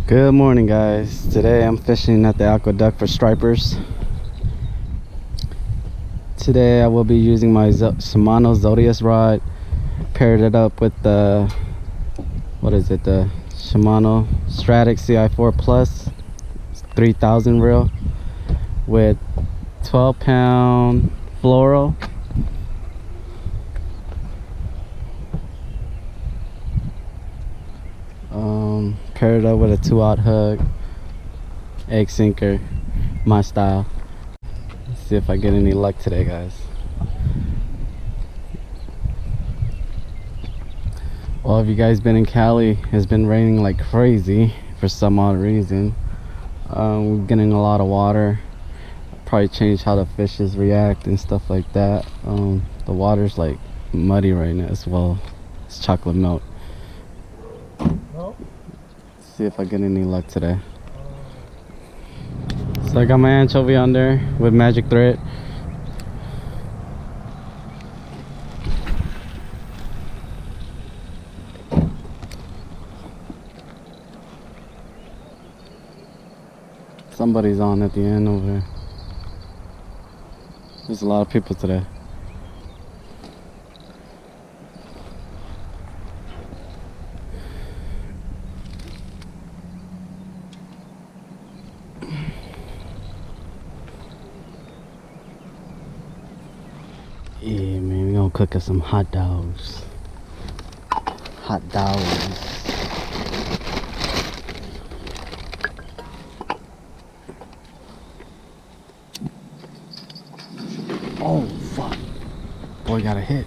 Good morning, guys. Today I'm fishing at the Aqueduct for stripers. Today I will be using my Shimano Zodiac rod, paired it up with the the Shimano Stratic CI4 Plus 3000 reel with 12-pound fluoro. Paired it up with a 2/0 hook, egg sinker, my style. Let's see if I get any luck today, guys. Well, if you guys been in Cali, it's been raining like crazy for some odd reason. We're getting a lot of water. Probably change how the fishes react and stuff like that. The water's like muddy right now as well. It's chocolate milk. See if I get any luck today. So I got my anchovy on there with magic thread. Somebody's on at the end over there. There's a lot of people today. Yeah, man, we're gonna cook us some hot dogs. Hot dogs. Oh, fuck. Boy, got a hit.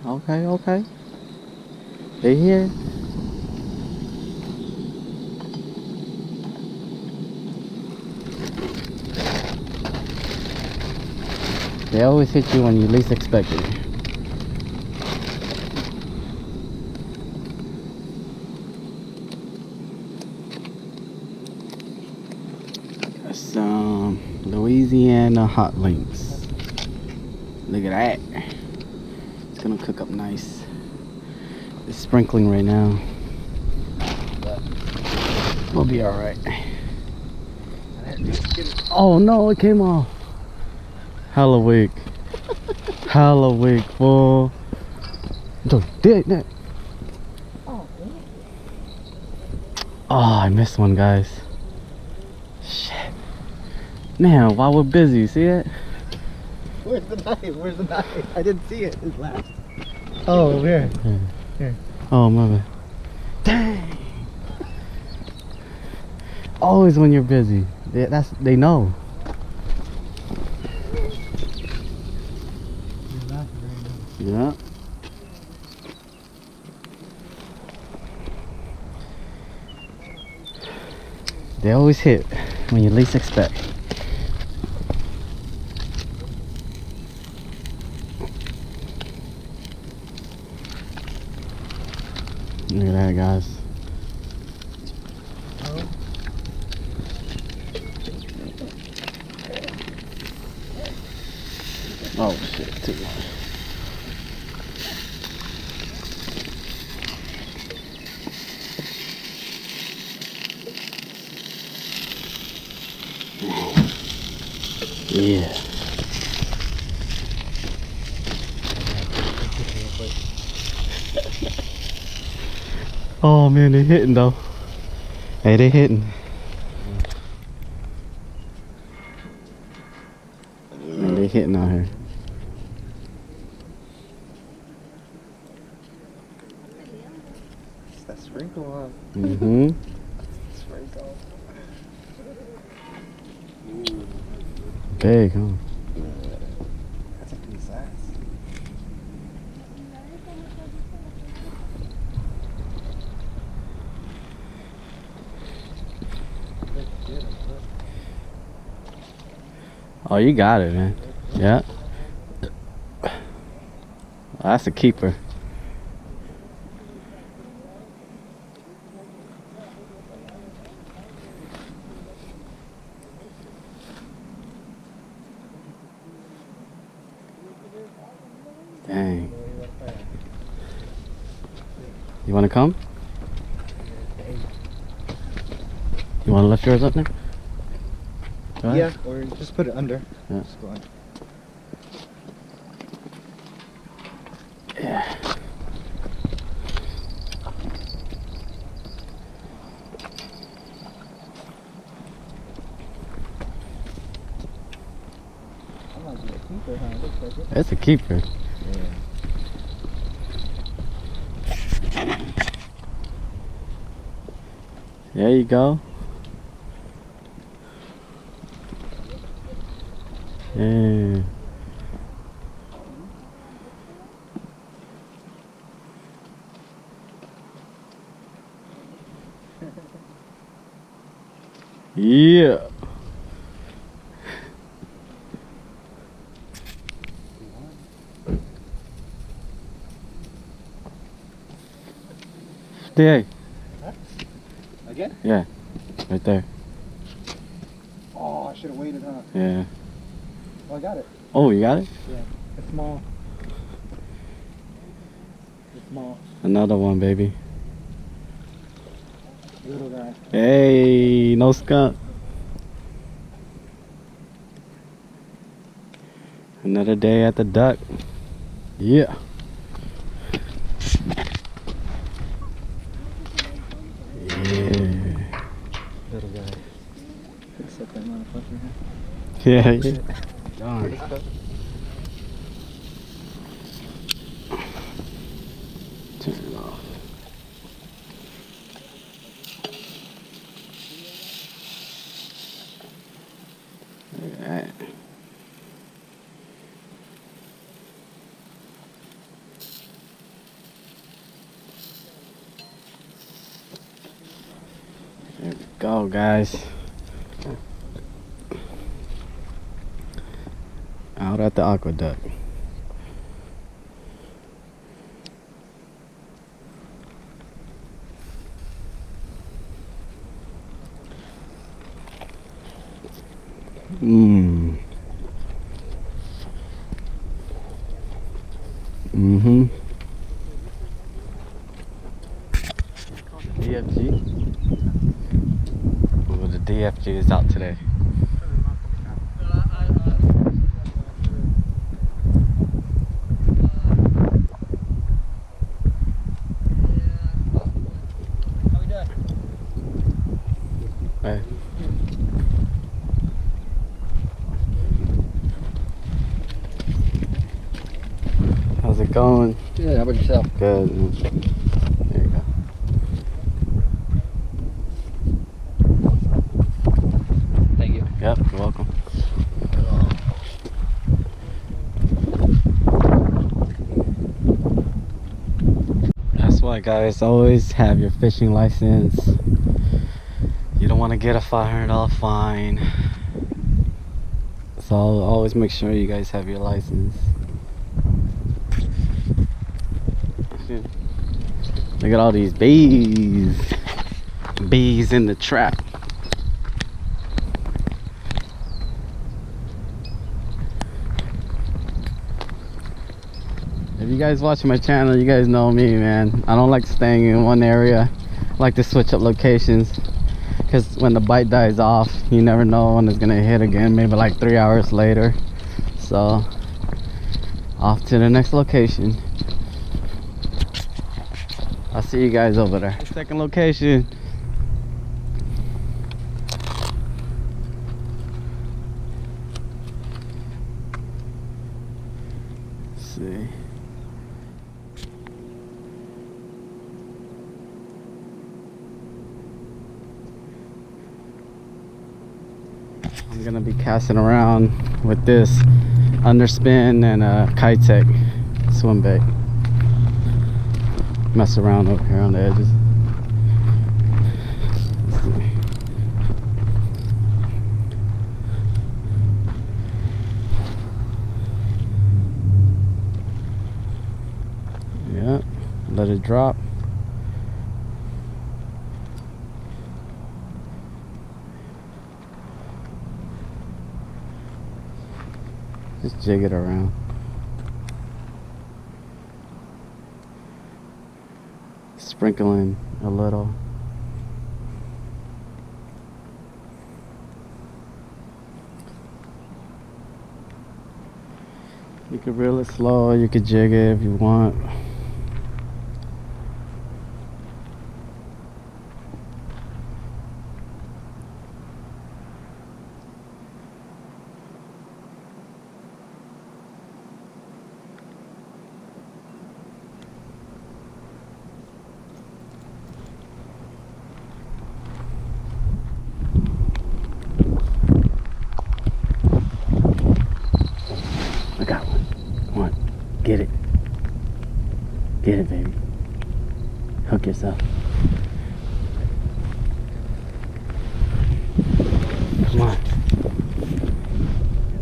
Okay, okay. They here. They always hit you when you least expect it. Some Louisiana hot links. Look at that. It's gonna cook up nice. It's sprinkling right now, but we'll be all right. Oh no, it came off. Hella weak. Hella weak, fool. Oh, I missed one, guys. Shit. Man, while we're busy, see it? Where's the knife? Where's the knife? I didn't see it. It's last. Oh, here. Yeah. Here. Oh, my bad. Dang. Always when you're busy. They know. Yeah. They always hit when you least expect. Look at that, guys. Oh shit, too much. Yeah. Oh man, they hitting though. Hey, they hitting. Man, they hitting out here. It's that sprinkle on. Mm-hmm. Sprinkle. Big, huh? That's a good size. Oh, you got it, man. Yeah. That's a keeper. Dang. You want to come? wanna lift yours up there? Go ahead. Yeah, or just put it under. Yeah. Just go on. Yeah. That might be a keeper, huh? It looks like it. It's a keeper. Yeah. There you go. Yeah. Yeah. Stay. Huh? Again? Yeah. Right there. Oh, I should have waited, huh? Yeah. Oh, I got it. Oh, you got it? Yeah. It's small. It's small. Another one, baby. Little guy. Hey, no skunk. Another day at the duct. Yeah. Yeah. Little guy. Set that motherfucker, huh? Yeah. Yeah. Darn. Turn it off. Look at that. There we go, guys. Out at the aqueduct. Mm. Mm-hmm. DFG. Well, the DFG is out today. Hey. How's it going? Good, how about yourself? Good. There you go. Thank you. Yep, you're welcome. That's why, guys, always have your fishing license. You don't want to get a $500 fine. So always make sure you guys have your license. Look at all these bees. Bees in the trap. If you guys watch my channel, you guys know me, man. I don't like staying in one area. I like to switch up locations. Because when the bite dies off, you never know when it's gonna hit again. Maybe like 3 hours later. So, off to the next location. I'll see you guys over there. Second location. Let's see. I'm gonna be casting around with this underspin and a Kitech swim bait. Mess around over here on the edges. Yeah, let it drop. Just jig it around. Sprinkling a little. You could reel it slow, you could jig it if you want. I got one. Come on. Get it. Get it, baby. Hook yourself. Come on.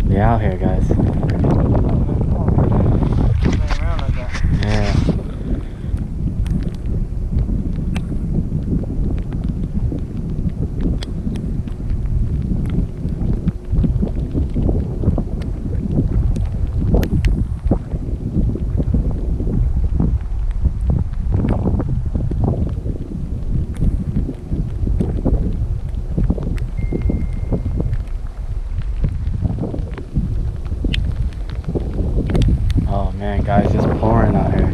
Be out here, guys. Yeah. Oh man, guys, it's pouring out here.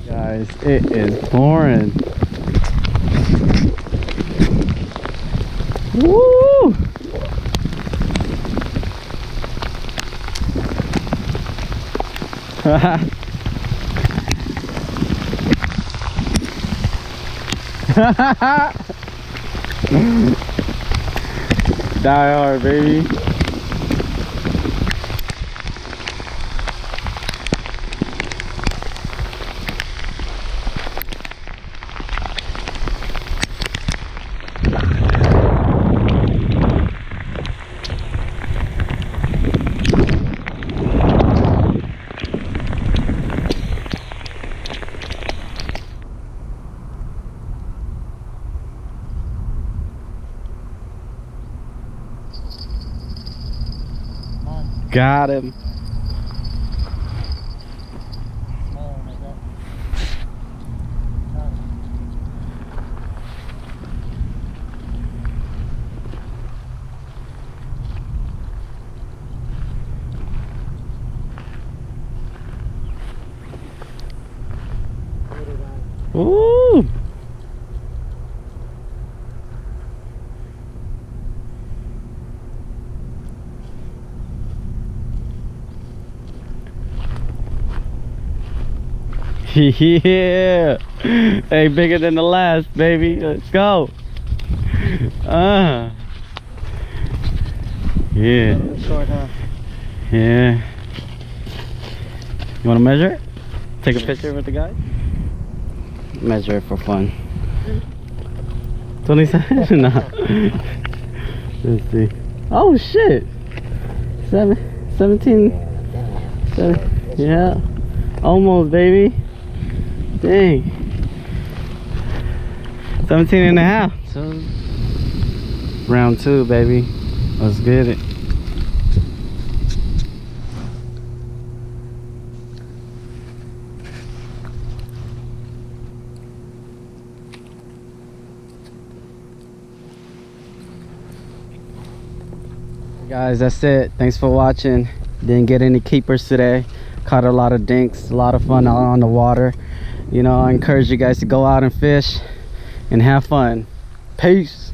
Guys, it is pouring. Woo! Die hard, baby. Got him. Ooh. Yeah. Hey, bigger than the last, baby. Let's go. Yeah. Short, huh? Yeah. You want to measure it? Take a picture with the guy? Measure it for fun. 27? No. Let's see. Oh shit. 17. Yeah. Almost, baby. Dang. 17 and a half. So, round 2, baby. Let's get it. Guys, that's it. Thanks for watching. Didn't get any keepers today. Caught a lot of dinks. A lot of fun out on the water. You know, I encourage you guys to go out and fish and have fun. Peace.